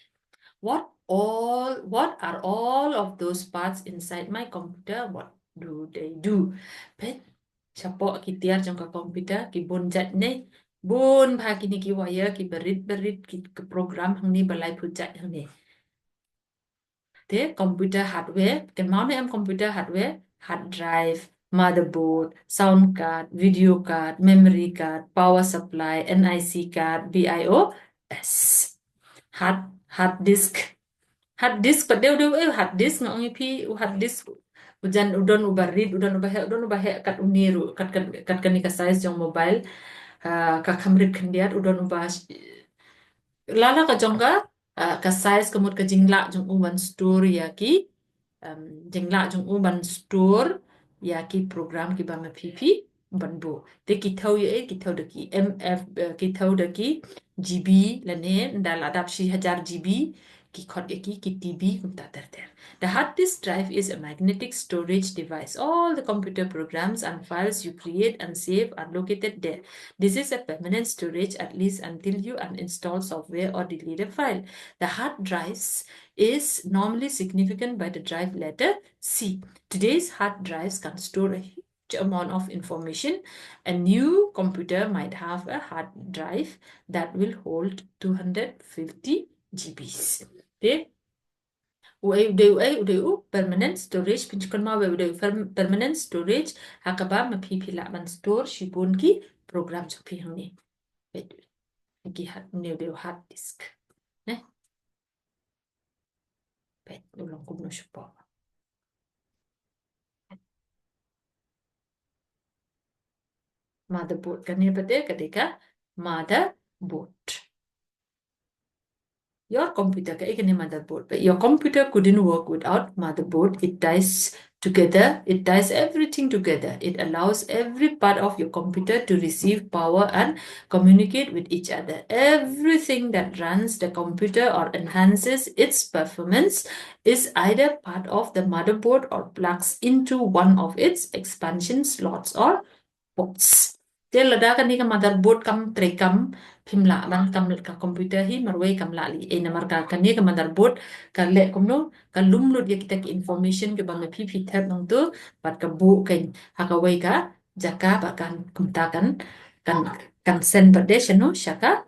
S1: What are all of those parts inside my computer? What do they do? Pet siapa kitiar jangka komputer ki bonjat ne bon bha kini ki wire ki berit ki program hang ni balai pujat hang ni. Te computer hardware kan mau em computer hardware hard drive, motherboard, sound card, video card, memory card, power supply, NIC card, BIOS. Hard disk pada hard disk ngong pi hard disk ujan udon ubarit udon ubahe kat uniru kat kani ka size jong mobile ka kamrit kandiat udon ubas lala ka jongga ka size kamut ka jingla jong uban store ya ki jingla jong uban store ya ki program ki bama pp ban bo te ki thau ye ki thau de ki mf ki thau de ki gb lane ndal adap shi 1000 gb ki khot ki tb kumta ter. The hard disk drive is a magnetic storage device. All the computer programs and files you create and save are located there. This is a permanent storage at least until you uninstall software or delete a file. The hard drives is normally significant by the drive letter C. Today's hard drives can store a amount of information. A new computer might have a hard drive that will hold 250 GBs. Okay. Permanent storage pinchkon ma permanent storage hakaba mapipi laban store shibun ki program chopi hangni. Ki hat new hard disk. Ne? Pet ulong kumno shupo. Motherboard kani pade kadeka motherboard. Your computer ka ikani motherboard, but your computer couldn't work without motherboard. It ties together. It ties everything together. It allows every part of your computer to receive power and communicate with each other. Everything that runs the computer or enhances its performance is either part of the motherboard or plugs into one of its expansion slots or ports. Jadi ledakan ni ke motherboard kam terekam pimla ban kam ka komputer hi marway kam lali namar ka kan ni ke motherboard ka le kumno ka lumlut ya kita ke information ke bang pp tab nang tu pat ka bu kan hakawai ka jaka bakan kumtakan kan send berdesha no shaka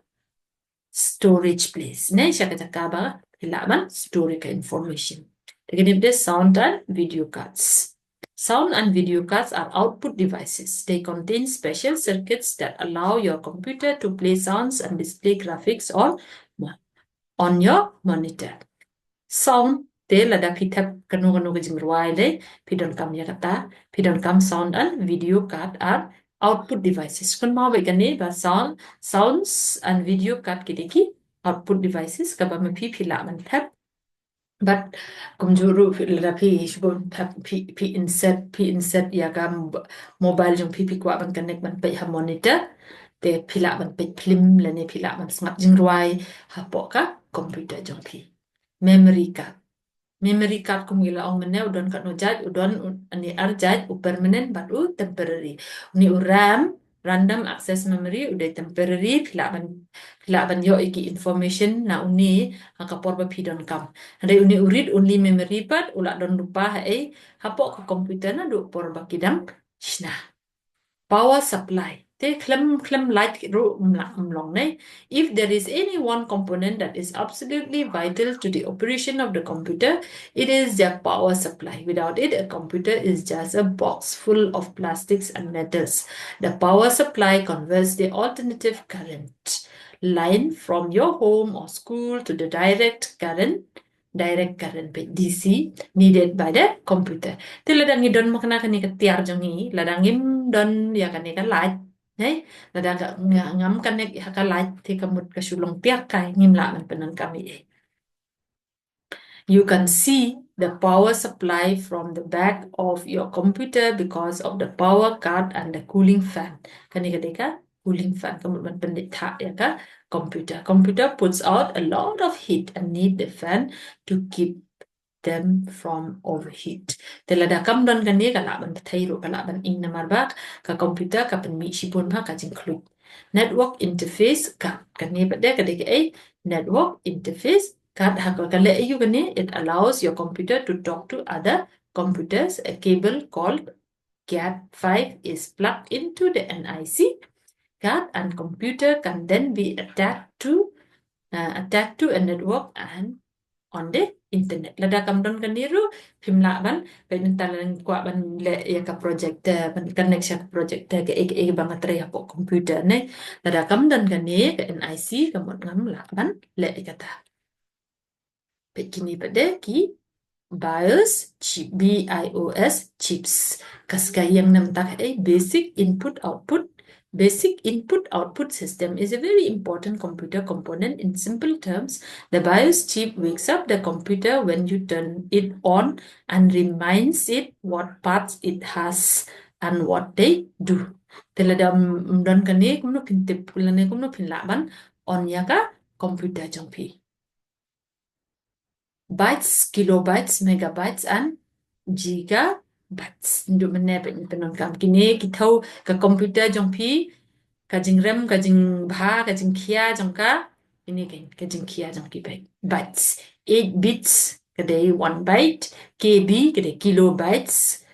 S1: storage place ne shaka jaka ba hilaman storage ka information. Jadi this sound and video cards. Sound and video cards are output devices. They contain special circuits that allow your computer to play sounds and display graphics on your monitor. Sound, te lada pitap kanu kajimruai le, pidon kam yakata, pidon kam sound and video card are output devices. Kun mau begani ba sounds and video card kidiki output devices kabame pila man tap. But kumjuru la pi shbon pi insert ya gam mobile jong pi kwa ban connect ban pe ha monitor te pila ban pe film la ne pila ban smart jing ruai ha poka computer jong pi memory card kum gila ong mene udon kat no jaj udon ani arjaj u permanent but u temporary ni u RAM random access memory udah temporary pila ban yo iki information na uni hakapor ba pidon kam ande uni read only memory but ula don lupa hapok ke komputer na du por ba kidang shna power supply te klem light ru long ne if there is any one component that is absolutely vital to the operation of the computer, it is the power supply. Without it, a computer is just a box full of plastics and metals. The power supply converts the alternative current line from your home or school to the direct current DC needed by the computer. Ti ladang idon makna kani ketiar jongi ladang im don ya kani kan light nei ladang ngam kani haka light ti kamut kasulong tiar kai ngim la man penan kami You can see the power supply from the back of your computer because of the power card and the cooling fan. Kani kadeka cooling fan kamut man pendek tha ya ka computer puts out a lot of heat and need the fan to keep them from overheat. Telada kam don kan ni kala ban thairu kala ban ing namar bak ka computer ka pen mi shipun ba ka include network interface ka kan ni bade ka deke network interface ka ha ka le ayu kan ni it allows your computer to talk to other computers. A cable called Cat5 is plugged into the NIC card and computer can then be attached to a network and on the internet. Lada kam don kaniru pimla ban penentalan kwa ban le ya ka projector ban connection ka projector ke bang atre ya po computer ne lada kam don kani ke NIC kamot ngam la ban le kata. Pekini pade ki BIOS chip BIOS chips kaskayang nam tak Basic input-output system is a very important computer component. In simple terms, the BIOS chip wakes up the computer when you turn it on and reminds it what parts it has and what they do. Telada don kani kumno pintip kulane kumno pinlaban on yaka computer jongpi. Bytes, kilobytes, megabytes, and gigabytes. Nduk menepek ni penon kam kini kitau ka computer jongpi kajing rem kajing bha kajing kia jongka ini kan kajing kia jongki bytes 8 bits kadai 1 byte KB kadai kilobytes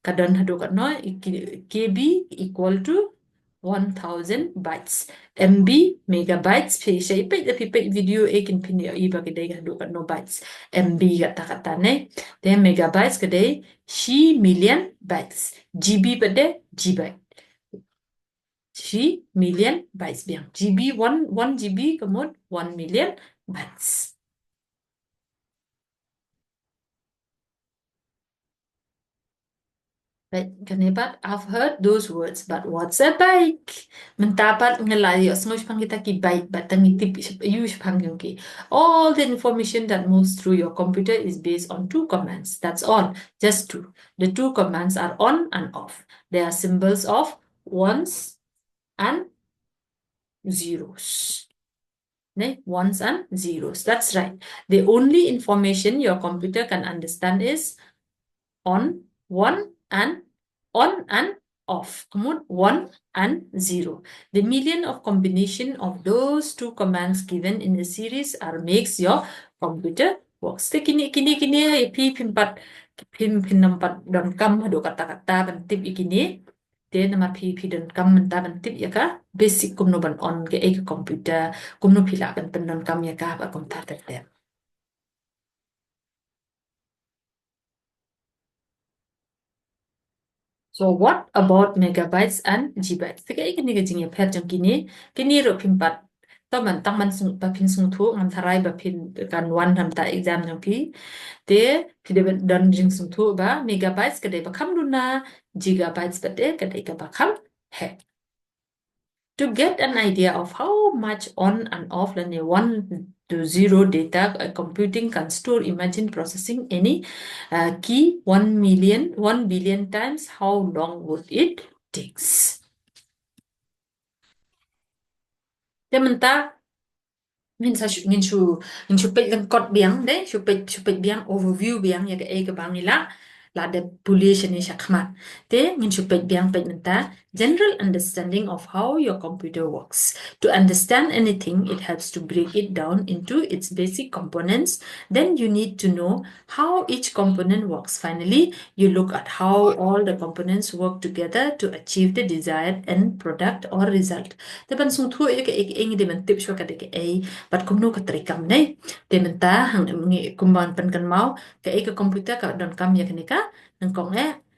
S1: Kadon hadu kat no KB equal to 1000 bytes. MB megabytes pe siya ipay da pipay video kin pinyo iba kaday hadu kat no bytes. MB kata kata ne. Then megabytes kaday she million bytes. GB pada GB. She million bytes biang. GB 1 GB kemudian 1 million bytes. Right, kanibat, I've heard those words, but what's a bike? Mentapat ngelayo semua pang kita ki bike, but tangitip you pang ki. All the information that moves through your computer is based on two commands. That's all, just two. The two commands are on and off. They are symbols of ones and zeros. Ones and zeros. That's right. The only information your computer can understand is on, and off. Kemudian 1 and 0. The million of combination of those two commands given in the series are makes your computer works. Kini pimpat pinampat dan kam hadu kata-kata bantip ikini. Dia nama pi dan kam menta bantip ya ka basic kumno ban on ke computer kumno pila ban pendan kam ya ka ba komputer dia. So what about megabytes and gigabytes? Tiga ini kejing ya per jang kini ro pimpat. Taman tang sung bapin sung tu ngan tharai bapin kan wan ham ta exam jang pi. Te pide dan jing sung tu ba megabytes kedai bakam duna gigabytes bade kedai ka bakam he. To get an idea of how much on and off the 1 to 0 data computing can store, imagine processing any key 1 billion times, how long would it takes? Dementa min su page kan kot biang de su page biang overview biang ya ke bang nila la de population ni syakmat te min su page biang page menta general understanding of how your computer works. To understand anything, it helps to break it down into its basic components. Then you need to know how each component works. Finally, you look at how all the components work together to achieve the desired end product or result. Tepan sung thu ke ing de men tip shwa ka de ke but kumno ka trikam nei. Te menta hang ngi kumban pen kan mau ke computer ka don kam ya kenika nang kong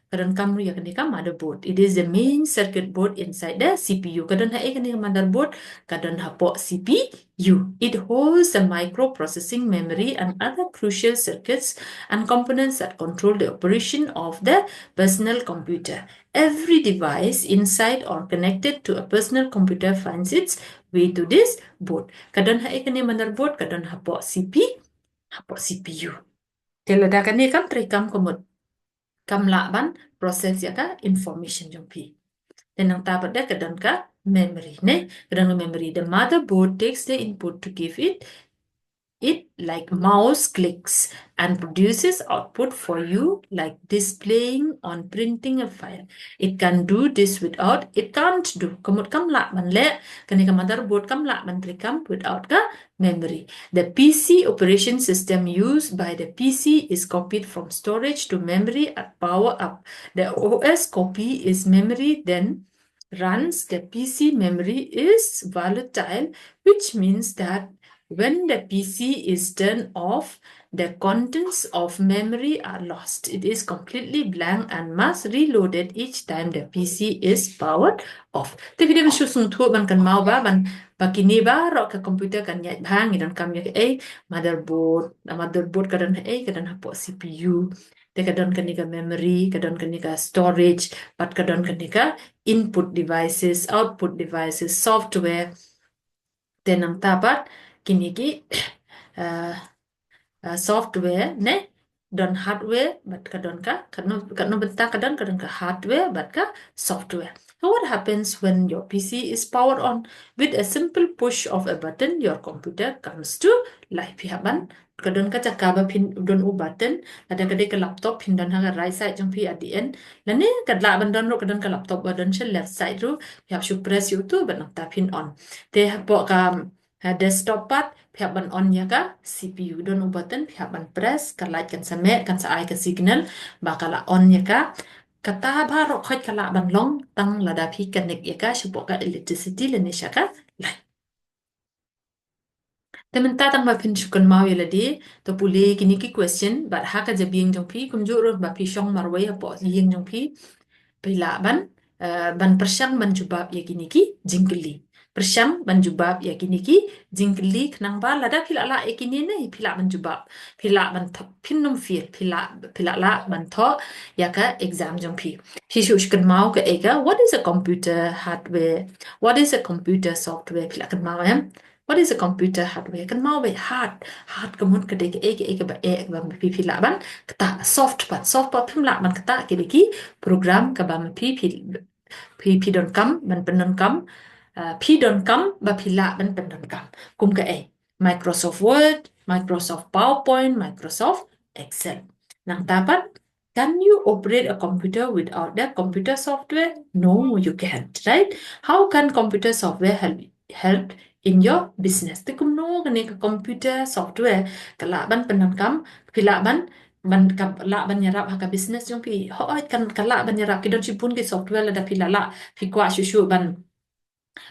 S1: kadang kamu ya kenika motherboard. It is the main circuit board inside the CPU. Kadang ha kenika motherboard, kadang ha po CPU. It holds the microprocessing memory and other crucial circuits and components that control the operation of the personal computer. Every device inside or connected to a personal computer finds its way to this board. Kadang ha kenika motherboard, kadang ha po CPU. Telada kenika trikam komod kamlaban proses ya ka information jompi. Dan ang tapat da kadang ka memory ne kadang memory the motherboard takes the input to give it like mouse clicks and produces output for you like displaying on printing a file. It can do this without, it can't do. Kamut kam la man le, kanika motherboard kam la man trikam without ka memory. The PC operation system used by the PC is copied from storage to memory at power up. The OS copy is memory then runs. The PC memory is volatile, which means that when the PC is turned off, the contents of memory are lost. It is completely blank and must reloaded each time the PC is powered off. Tapi dia mensusung tu ban kan mau ba ban pakini ba ro ke komputer kan nyat bang dan kam ya motherboard kadang kadang hapo CPU. Te kadang kanika memory, kadang kanika storage, but kadang kanika input devices, output devices, software. Tenang tapat kini ki software ne dan hardware but kadang ka kadang benta kadang ka hardware but ka software. So what happens when your PC is powered on? With a simple push of a button, your computer comes to life. Pihaban kadang ka cakaba pin don u button ada kadang ka laptop pin dan ha right side jang pi at the end. Lani kadla bandan ro kadang ka laptop badan shell left side ro pihak su press you tu ban ta pin on. Te bo ka desktop pat pihak ban on ya ka CPU don button pihak ban press kan light kan same kan sa ai ka signal bakala on ya ka kata baru khoj kala ban long tang lada pi kanek ya ka shipo ka electricity le ne shaka lai temen ta tang ba phin shukun mau ya ladi to pule kini ki question bat ha ka jabing jong pi kum jo ro ba pi shong marwai ya po yeng jong pi pila ban persyang ban jubab ya kini ki jingkeli persyang ban jubab ya kini ki jingkeli kenang ba lada pila la ya kini ne pila ban jubab pila ban pin nom fil pila la ban tho ya ka exam jong pi shush kan mau ka ega what is a computer hardware what is a computer software pila kan mau em what is a computer hardware kan mau be hard kemun ka dek ega ba ba pi pila ban kata soft pat pim la ban kata ke ki program ka ba pi don kam ban penon kam pi don kam ba pila ban penon kam kum ka Microsoft Word Microsoft PowerPoint Microsoft Excel nang dapat can you operate a computer without that computer software no you can't right how can computer software help in your business tikum no kani ka computer software kala ban penon kam pila ban la ban nyarap haka business yung pi hoy kan kala ban nyarap kidon sipun ki software la da pi lala pi kwa shushu ban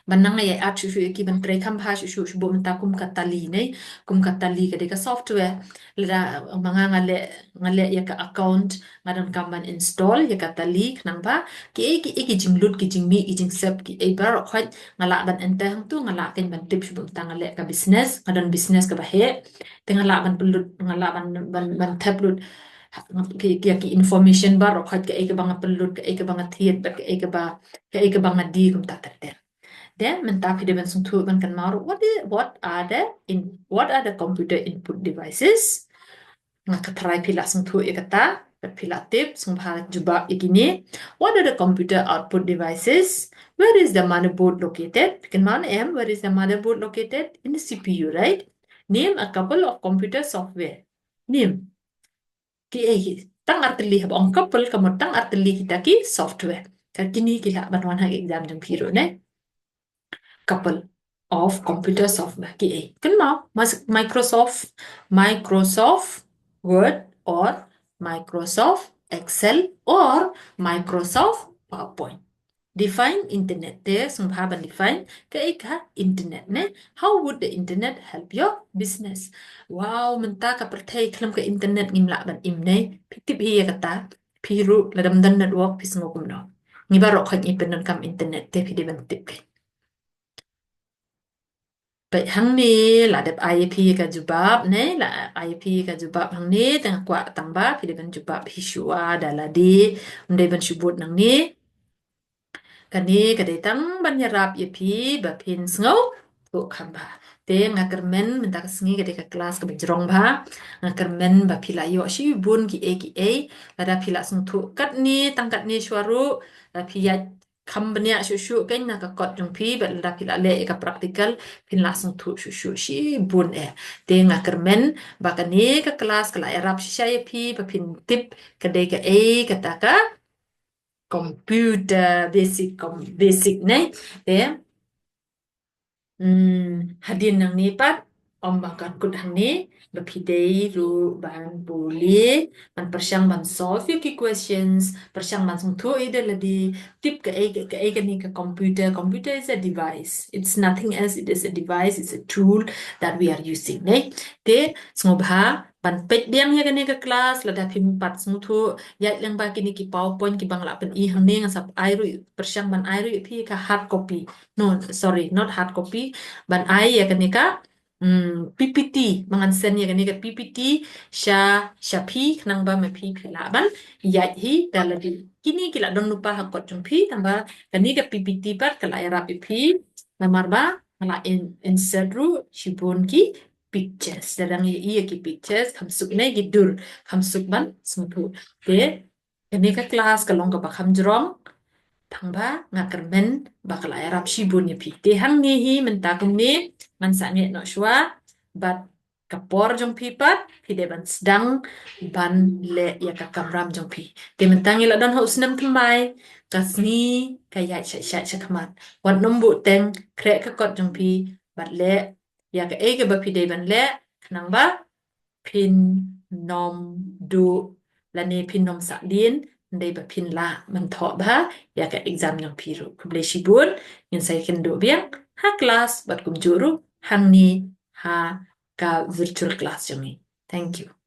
S1: nang ya at shushu ki ban pre kam ha shushu shubo menta kum katali ka deka software la da mga ngale ya ka account ngadan kam ban install ya katali nang ba ki jinglut ki jingmi ki jingsep ki e bar khwat ngala ban ente hang tu ngala ken ban tip shubo menta ngale ka business ngadan business ka ba he tengala ban pelut ngala ban tablut ki information bar khat ka eke banga pelut ka eke banga thiet ka eke banga di kum ta ter then menta pide ben sung thu ban kan mar what are the computer input devices nga ka try pila sung thu e kata pila tip sung bha juba igini what are the computer output devices where is the motherboard located kan man em where is the motherboard located in the CPU right name a couple of computer software name ki tang artili hab on couple kamot tang artili kita ki software kini kila banwan hang exam jang piro ne couple of computer software ki kan mau Microsoft Word or Microsoft Excel or Microsoft PowerPoint define internet there sunghaban define ka internet ne how would the internet help your business wow menta ka perthai khlam ka internet ngimla ban imne pitip hi kata phiru ladam dan network pisngogum no ngibaro khan ipenan kam internet te phidi ban tip Vậy hằng ni là đẹp IEP ka jubab ne la IEP ka jubab hằng ni tengah kwa tamba pide ban jubab hisua daladi unde ban shubut nang ni kani kadai tang ban yarap IEP ba pin ngau tu khamba te ngakermen minta kesengi kadai ka kelas ka bejrong ba ngakermen ba pila yo shi bun ki e lada pila sung tu kat ni tangkat ni swaru pia kambnya shushu kan na ka kot jong pi ba lada pila le ka praktikal pin langsung tu shushu shi bun te ngakermen ba kani ka kelas kala yarap shi ya pi ba pin tip kadai ka kata ka computer basic ne te hadin nang ni pat om bakar kut hang ni bapidei ru ban boleh ban persyang ban solve ki questions persyang ban sung thu ide ladi tip ka ni ka computer is a device it's nothing else it is a device it's a tool that we are using ne te sngobha ban pek diang ya ka kelas lada phim pat sung thu ya lang ba kini ki PowerPoint ki bangla pen I hang ni ngasap airu persyang ban airu phi ka hard copy no sorry not hard copy ban ai ya kanika PPT mangan sen ya kanika PPT syapi nang ba me pi phila ban ya hi daladi kini kila don lupa hakot jung pi tamba kanika PPT pat kala era pi namar ba kala insert ru shibun ki pictures dadang iya ki pictures kamsuk ne gidur kamsuk ban sungtu ke kanika kelas kalong ka bakam jrong thangba ngakermen bakal arab shibun ya pi te hang ni hi mentakum ni man sa nge no shwa bat kapor jong pi pat pi de ban sedang ban le ya ka kamram jong pi te mentang ila don haus nam thamai kasni kaya sha khamat wan nombu teng kre ka kot jong pi bat le ya ka e ka ba pi de ban le nang ba pin nom du la ne pin nom sa din ndai ba phin la man tho ba ya ka exam yang piru kuble shibun ngin sai ken do biang ha class bat kum juru hang ni ha ka virtual class yang ni. Thank you.